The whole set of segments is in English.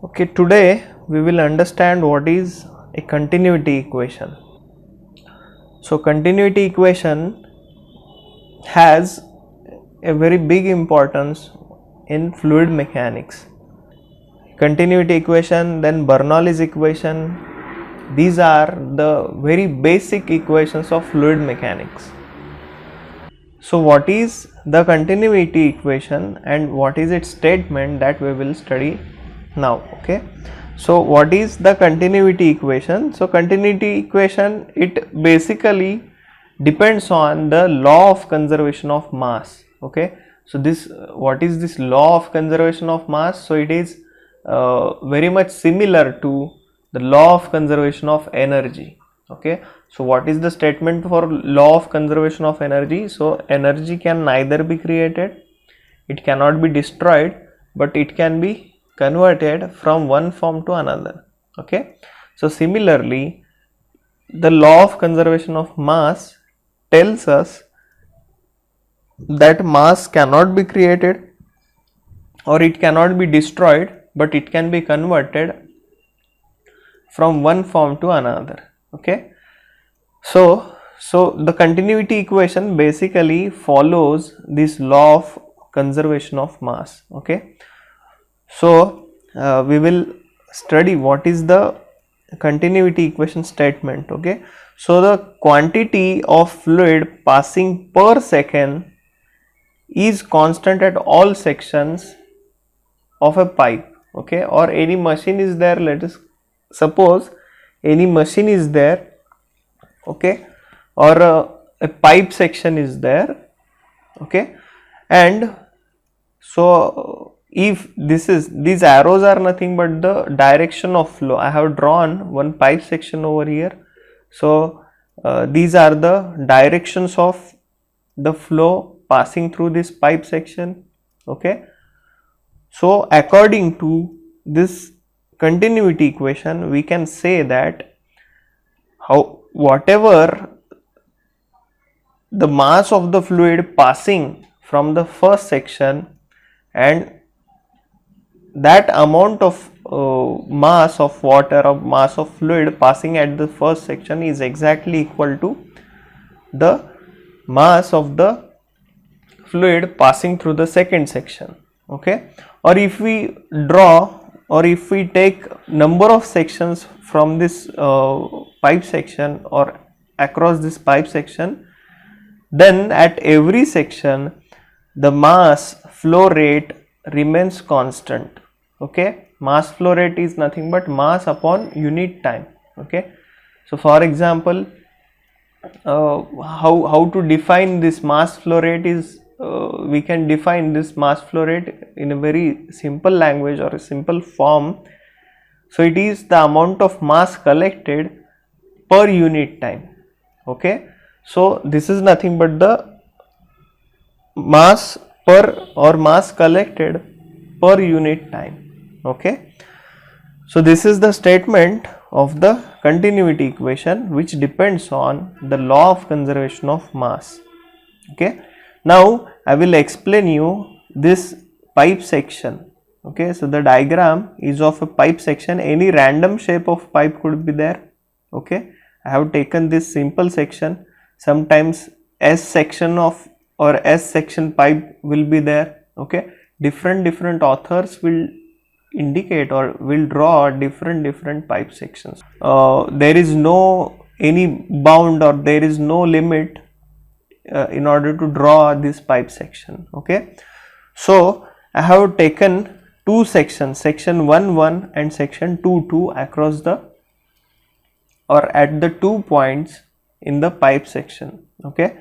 Okay, today we will understand what is a continuity equation. So, continuity equation has a very big importance in fluid mechanics. Continuity equation, then Bernoulli's equation, these are the very basic equations of fluid mechanics. So, what is the continuity equation and what is its statement, that we will study now. Okay, so what is the continuity equation? So continuity equation, it basically depends on the law of conservation of mass. Okay, so this, what is this law of conservation of mass? So it is very much similar to the law of conservation of energy. Okay, so what is the statement for law of conservation of energy? So energy can neither be created, it cannot be destroyed, but it can be converted from one form to another. Okay, so similarly the law of conservation of mass tells us that mass cannot be created or it cannot be destroyed, but it can be converted from one form to another. Okay, so the continuity equation basically follows this law of conservation of mass. Okay, so we will study what is the continuity equation statement. Okay, so the quantity of fluid passing per second is constant at all sections of a pipe. Okay, or any machine is there, let us suppose any machine is there. Okay, or a pipe section is there. Okay, and so if this is, these arrows are nothing but the direction of flow. I have drawn one pipe section over here. So these are the directions of the flow passing through this pipe section. Okay, so according to this continuity equation, we can say that whatever the mass of the fluid passing from the first section, and that amount of mass of water or mass of fluid passing at the first section is exactly equal to the mass of the fluid passing through the second section. Okay, or if we draw, or if we take number of sections from this pipe section or across this pipe section, then at every section the mass flow rate remains constant. Okay, mass flow rate is nothing but mass upon unit time. Okay, so for example, how to define this mass flow rate is, we can define this mass flow rate in a very simple language or a simple form. So it is the amount of mass collected per unit time. Okay, so this is nothing but the mass per, or mass collected per unit time. Okay, so this is the statement of the continuity equation, which depends on the law of conservation of mass. Okay, now I will explain you this pipe section. Okay, so the diagram is of a pipe section. Any random shape of pipe could be there. Okay, I have taken this simple section. Sometimes S section of, or S section pipe will be there. Okay, different authors will indicate or will draw different pipe sections. There is no any bound, or there is no limit in order to draw this pipe section. Okay, so I have taken two sections, section 1 and section 2 across the, or at the 2 points in the pipe section. Okay,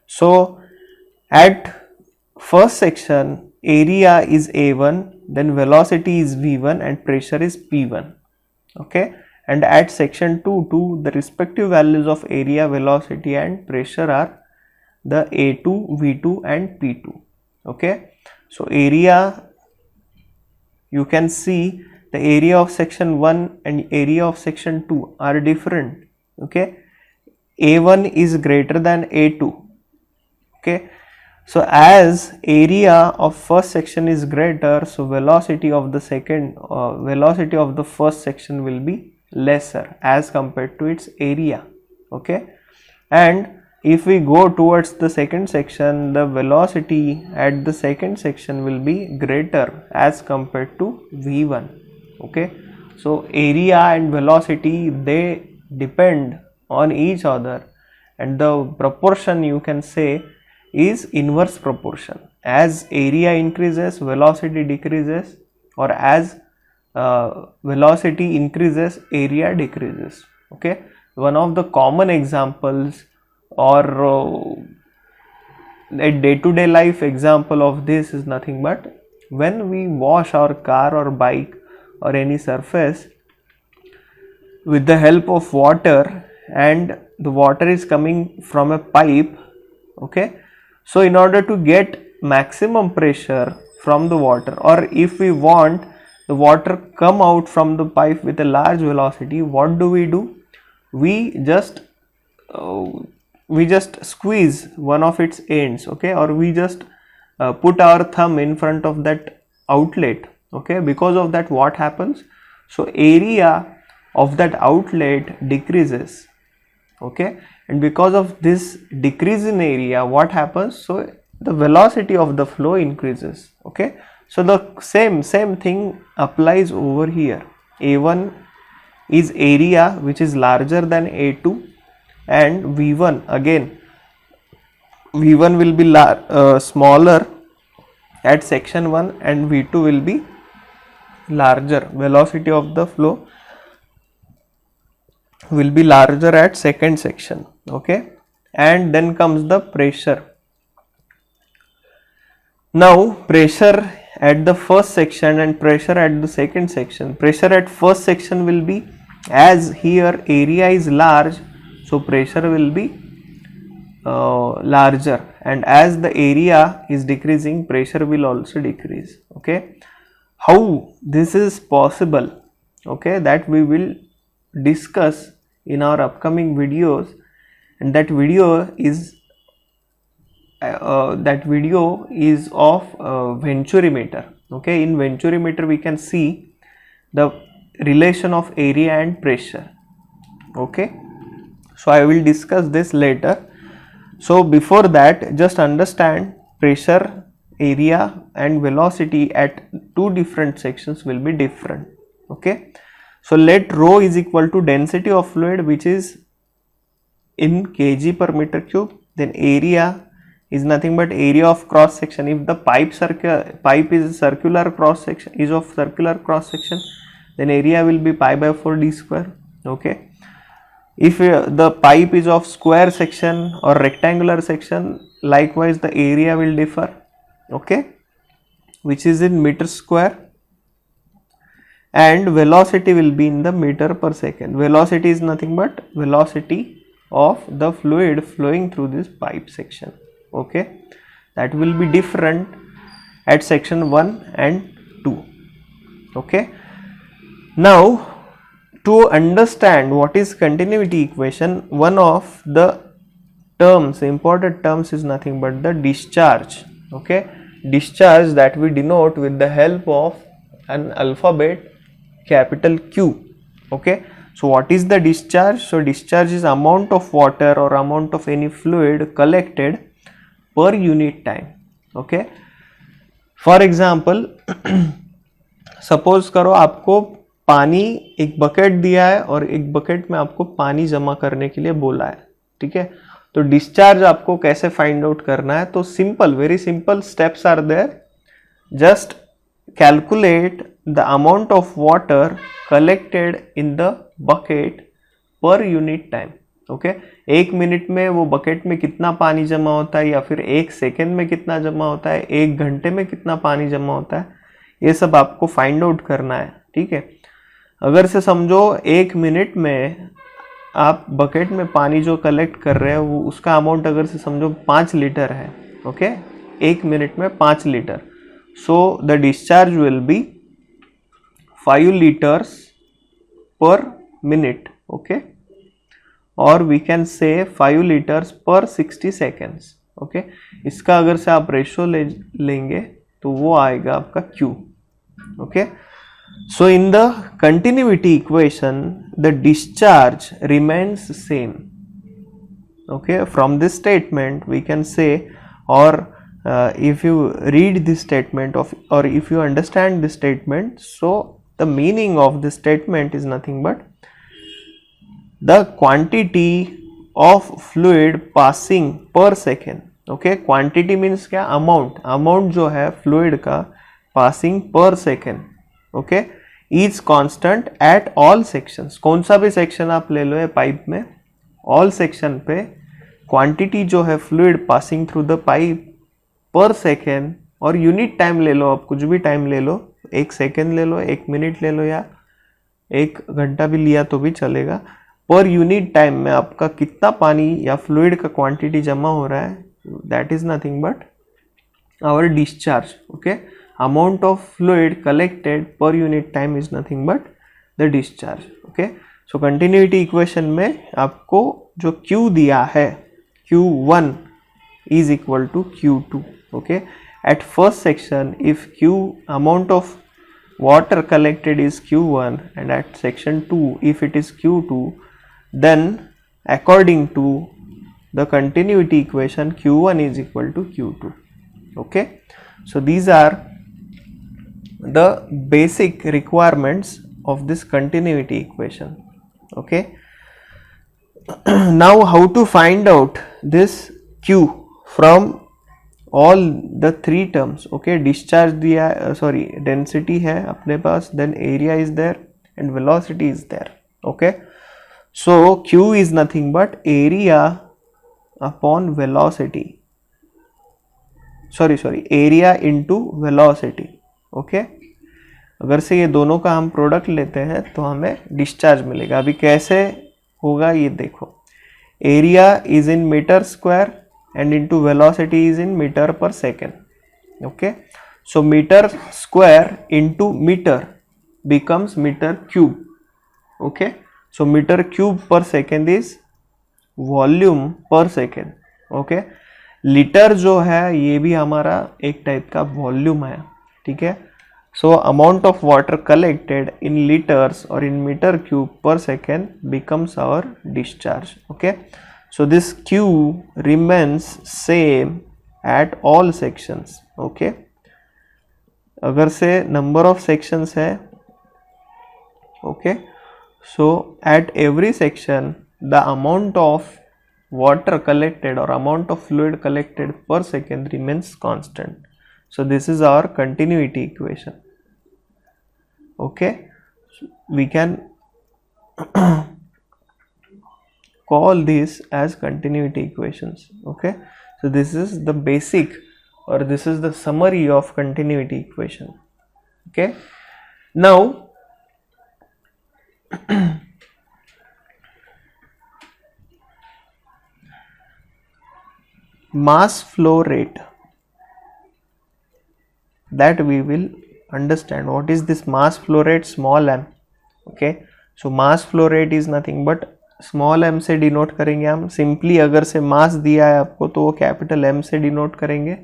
so at first section area is A1, then velocity is V1 and pressure is P1. Okay, and at section 2 the respective values of area, velocity and pressure are the A2, V2 and P2. Okay, so area, you can see the area of section 1 and area of section 2 are different. Okay, A1 is greater than A2. Okay, So as area of first section is greater, so velocity of the first section will be lesser as compared to its area. Okay, and if we go towards the second section, the velocity at the second section will be greater as compared to v1. Okay, so area and velocity, they depend on each other, and the proportion you can say is inverse proportion. As area increases, velocity decreases, or as velocity increases, area decreases. Okay, one of the common examples or a day-to-day life example of this is nothing but when we wash our car or bike or any surface with the help of water, and the water is coming from a pipe. Okay, so in order to get maximum pressure from the water, or if we want the water come out from the pipe with a large velocity, what do? We just squeeze one of its ends. Okay, or we just put our thumb in front of that outlet. Okay, because of that, what happens? So area of that outlet decreases. Okay, and because of this decrease in area, what happens? So the velocity of the flow increases. Okay, so the same thing applies over here. A1 is area which is larger than A2, and V1, again V1 will be smaller at section 1, and V2 will be larger. Velocity of the flow will be larger at second section. Okay, and then comes the pressure. Now pressure at the first section and pressure at the second section. Pressure at first section will be, as here area is large, so pressure will be larger, and as the area is decreasing, pressure will also decrease. Okay, how this is possible? Okay, that we will discuss in our upcoming videos, and that video is of venturimeter. Okay, in venturimeter we can see the relation of area and pressure. Okay, so I will discuss this later. So before that, just understand pressure, area and velocity at two different sections will be different. Okay, so let rho is equal to density of fluid, which is in kg per meter cube. Then area is nothing but area of cross section. If the pipe is circular cross section, then area will be pi by 4 d square. Okay, if the pipe is of square section or rectangular section, likewise the area will differ. Okay, which is in meter square, and velocity will be in the meter per second. Velocity is nothing but velocity of the fluid flowing through this pipe section. Okay, that will be different at section 1 and 2. Okay, now to understand what is continuity equation, one of the important terms is nothing but the discharge. Okay, discharge that we denote with the help of an alphabet capital Q. Okay, so what is the discharge? So discharge is amount of water or amount of any fluid collected per unit time. Okay, for example suppose करो आपको पानी एक bucket दिया है और एक bucket में आपको पानी जमा करने के लिए बोला है. ठीक है, तो डिस्चार्ज आपको कैसे फाइंड आउट करना है? तो simple, very simple steps are there. Just calculate the amount of water collected in the bucket per unit time. Okay, एक मिनट में वो बकेट में कितना पानी जमा होता है, या फिर एक सेकेंड में कितना जमा होता है, एक घंटे में कितना पानी जमा होता है, ये सब आपको फाइंड आउट करना है. ठीक है, अगर से समझो एक मिनट में आप बकेट में पानी जो कलेक्ट कर रहे हो वो उसका अमाउंट अगर से समझो 5 लीटर है. ओके, एक मिनट में 5 litre. So the discharge will be 5 liters per minute. Okay, or we can say 5 liters per 60 seconds. Okay इसका अगर से आप रेशो लेंगे तो वो आएगा आपका Q. Okay so in the continuity equation the discharge remains same. Okay, from this statement we can say, or if you read this statement of, or if you understand this statement, so the meaning of this statement is nothing but the quantity of fluid passing per second. Okay, quantity means क्या, amount जो है fluid का passing per second. Okay, is constant at all sections. कौन सा भी section आप ले लो ये पाइप में, ऑल सेक्शन पे क्वांटिटी जो है fluid passing through the pipe पर सेकेंड, और यूनिट टाइम ले लो, आप कुछ भी टाइम ले लो, 1 सेकेंड ले लो, 1 मिनट ले लो, या 1 घंटा भी लिया तो भी चलेगा, पर यूनिट टाइम में आपका कितना पानी या फ्लूइड का क्वांटिटी जमा हो रहा है, that is nothing but our discharge. Okay amount of fluid collected per unit time is nothing but the discharge. Okay so continuity equation में आपको जो Q दिया है, Q1 is equal to Q2. Okay, at first section if Q amount of water collected is Q1 and at section 2 if it is Q2, then according to the continuity equation Q1 is equal to Q2. Okay, so these are the basic requirements of this continuity equation. Okay, now how to find out this Q from all the 3 terms. Okay, discharge दिया, sorry density है अपने पास, then area is there and velocity is there. Okay, so Q is nothing but area upon velocity, sorry area into velocity. Okay, अगर से ये दोनों का हम product लेते हैं तो हमें डिस्चार्ज मिलेगा. अभी कैसे होगा ये देखो, area is in metre square and into velocity is in metre per second. Okay so metre square into metre becomes metre cube. Okay so metre cube per second is volume per second. Okay litre जो है ये भी हमारा एक type का volume है. ठीक है, so amount of water collected in liters or in meter cube per second becomes our discharge. Okay, so this Q remains same at all sections. Okay, अगर से number of sections है, okay, so at every section the amount of water collected or amount of fluid collected per second remains constant. So this is our continuity equation. Okay, we can call this as continuity equations. Okay, so this is the basic, or this is the summary of continuity equation. Okay, now mass flow rate, that we will understand. What is this mass flow rate? Small m. Okay, so mass flow rate is nothing but small m से denote करेंगे हम. Simply अगर से मास दिया है आपको तो वो कैपिटल M से डिनोट करेंगे,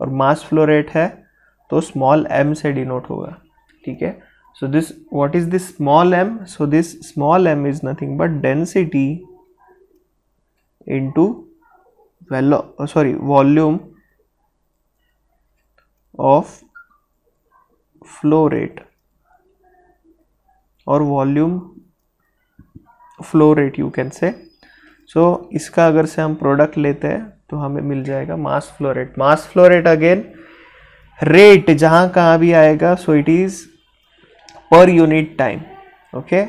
और मास फ्लो रेट है तो स्मॉल m से डिनोट होगा. ठीक है, so this what is this small m? So this small m is nothing but density into volume of flow rate, और volume flow rate you can say. So इसका अगर से हम प्रोडक्ट लेते हैं तो हमें मिल जाएगा मास फ्लो रेट. मास फ्लो रेट अगेन रेट जहां कहाँ भी आएगा, सो इट इज पर unit time. Okay,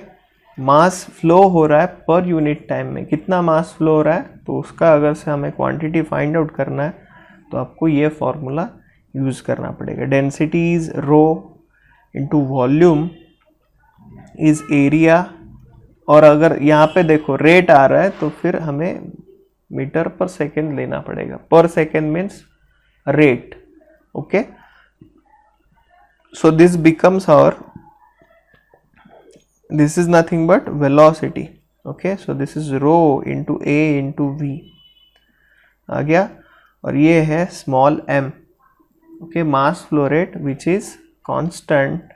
mass flow हो रहा है पर यूनिट टाइम में, कितना मास फ्लो हो रहा है, तो उसका अगर से हमें क्वांटिटी फाइंड आउट करना है तो आपको ये फॉर्मूला यूज करना पड़ेगा. Density is rho into volume is area, और अगर यहाँ पे देखो रेट आ रहा है तो फिर हमें मीटर पर सेकेंड लेना पड़ेगा. Per second means rate. Okay, so this becomes our, this is nothing but velocity. Okay, so this is rho into a into v आ गया. और ये है small m. Okay, mass flow rate which is constant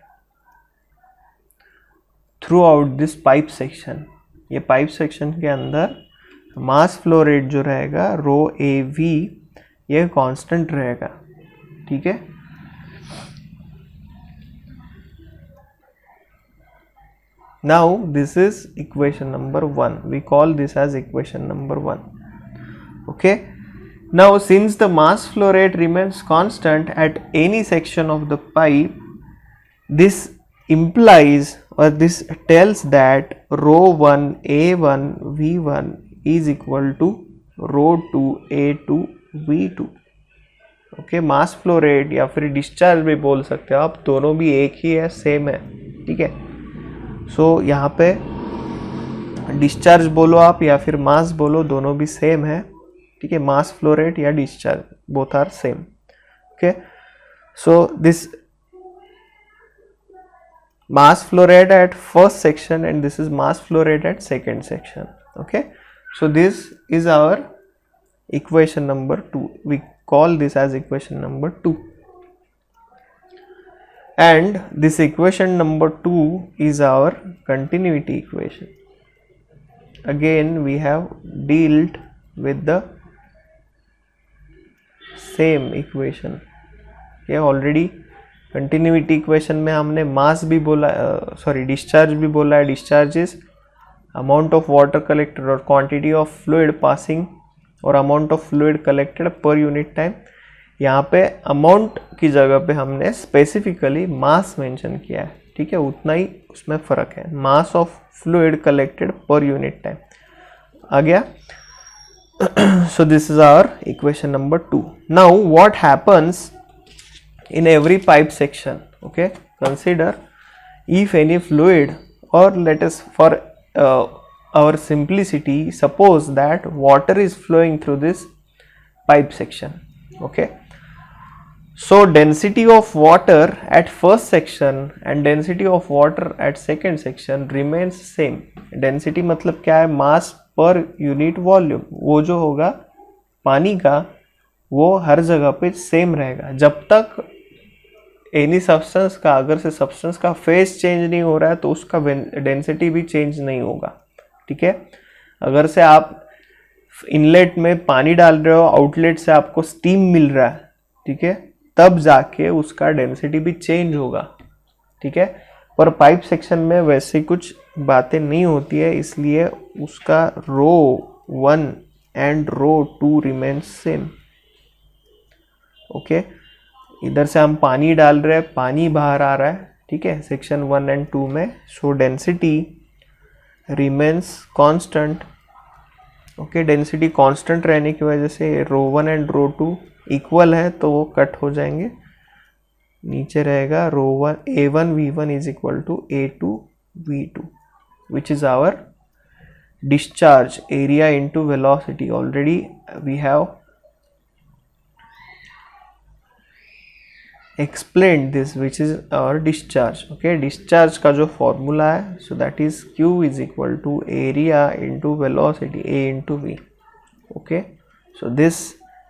through out this pipe section. ये pipe section के अंदर मास flow rate जो रहेगा रो A V, ये कांस्टेंट रहेगा. ठीक है. Now this is equation number 1. We call this as equation number 1. Okay. Now since the mass flow rate remains constant at any section of the pipe, this implies or this tells that rho 1 A1 V1 is equal to rho 2 A2 V2. Okay, mass flow rate या फिर discharge भी बोल सकते हो आप, दोनों भी एक ही है, सेम है. ठीक है. सो यहाँ पे डिस्चार्ज बोलो आप या फिर मास बोलो, दोनों भी सेम है. ठीक है, मास फ्लो रेट या discharge both are same. Okay, so this mass flow rate at first section and this is mass flow rate at second section. Okay, so this is our equation number 2. We call this as equation number 2, and this equation number 2 is our continuity equation. Again we have dealt with the same equation. Okay, already continuity equation में हमने मास भी बोला, discharge भी बोला है. Discharge is amount of water collected और quantity of fluid passing और amount of fluid collected per unit time. यहाँ पे अमाउंट की जगह पे हमने स्पेसिफिकली मास मेंशन किया है. ठीक है, उतना ही उसमें फ़र्क है. Mass of fluid collected per unit time आ गया. So this is our equation number 2. Now what happens in every pipe section? Okay, consider if any fluid, or let us for our simplicity suppose that water is flowing through this pipe section. Okay, so density of water at first section and density of water at second section remains same. density मतलब क्या है? mass per unit volume. वो जो होगा पानी का वो हर जगह पे सेम रहेगा जब तक एनी सब्सटेंस का, अगर से सब्सटेंस का फेस चेंज नहीं हो रहा है तो उसका डेंसिटी भी चेंज नहीं होगा. ठीक है, अगर से आप इनलेट में पानी डाल रहे हो, आउटलेट से आपको स्टीम मिल रहा है, ठीक है, तब जाके उसका डेंसिटी भी चेंज होगा. ठीक है, पर पाइप सेक्शन में वैसे कुछ बातें नहीं होती है, इसलिए उसका rho 1 and rho 2 remains same. Okay, इधर से हम पानी डाल रहे हैं, पानी बाहर आ रहा है. ठीक है, सेक्शन 1 एंड 2 में. सो density remains constant. Okay, density constant रहने की वजह से रो 1 एंड रो 2 इक्वल है तो वो कट हो जाएंगे. नीचे रहेगा rho 1 A1 V1 is equal to A2 V2 which is our discharge area into velocity. Already we have explained this, which is our discharge. Okay, discharge का जो फॉर्मूला है, so that is Q is equal to area into velocity A into V. Okay, so this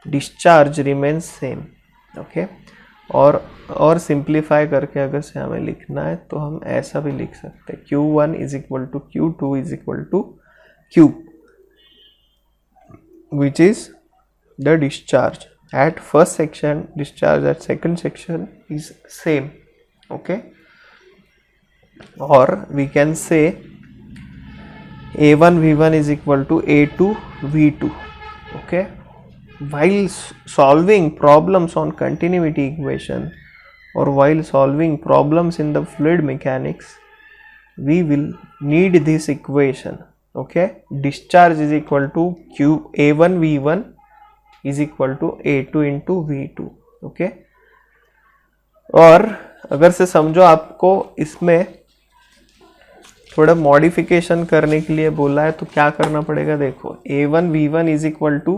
discharge remains same. Okay, और simplify करके अगर से हमें लिखना है तो हम ऐसा भी लिख सकते हैं, Q1 is equal to Q2 is equal to Q, which is the discharge at first section, discharge at second section is same. Okay, or we can say A1 V1 is equal to A2 V2. Okay, while solving problems on continuity equation or while solving problems in the fluid mechanics, we will need this equation. Okay, discharge is equal to Q A1 V1 is equal to A2 into V2. Okay, और अगर से समझो आपको इसमें थोड़ा modification करने के लिए बोला है तो क्या करना पड़ेगा? देखो, A1 V1 is equal to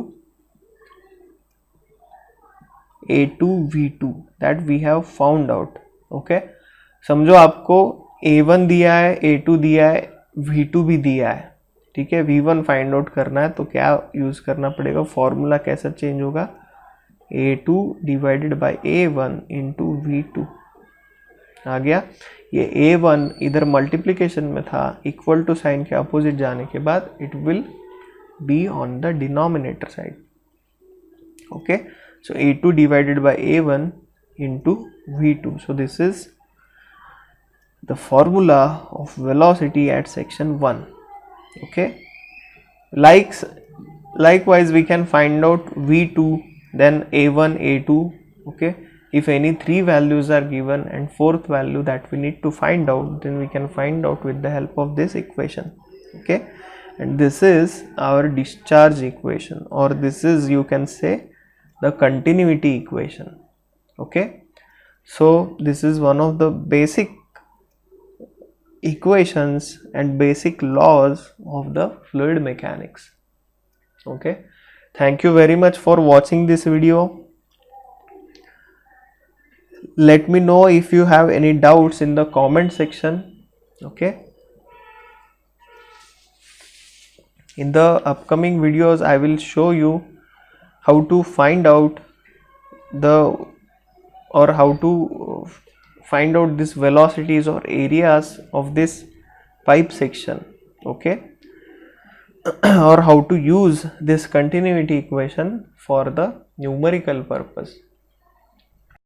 A2 V2 that we have found out. Okay, समझो आपको A1 दिया है, A2 दिया है, V2 भी दिया है. ठीक है, V1 फाइंड आउट करना है तो क्या यूज करना पड़ेगा? फॉर्मूला कैसा चेंज होगा? A2 divided by A1 into V2 आ गया। ये A1 इधर मल्टीप्लिकेशन में था, इक्वल टू साइन के अपोजिट जाने के बाद it will be on the denominator side. Okay, so A2 divided by A1 into V2. So this is the formula of velocity at section 1. Okay, likewise we can find out V2, then A1, A2. Okay, if any three values are given and fourth value that we need to find out, then we can find out with the help of this equation. Okay, and this is our discharge equation, or this is, you can say, the continuity equation. Okay, so this is one of the basic equations and basic laws of the fluid mechanics. Okay, thank you very much for watching this video. Let me know if you have any doubts in the comment section. Okay, in the upcoming videos I will show you how to find out how to find out these velocities or areas of this pipe section. Okay, or how to use this continuity equation for the numerical purpose.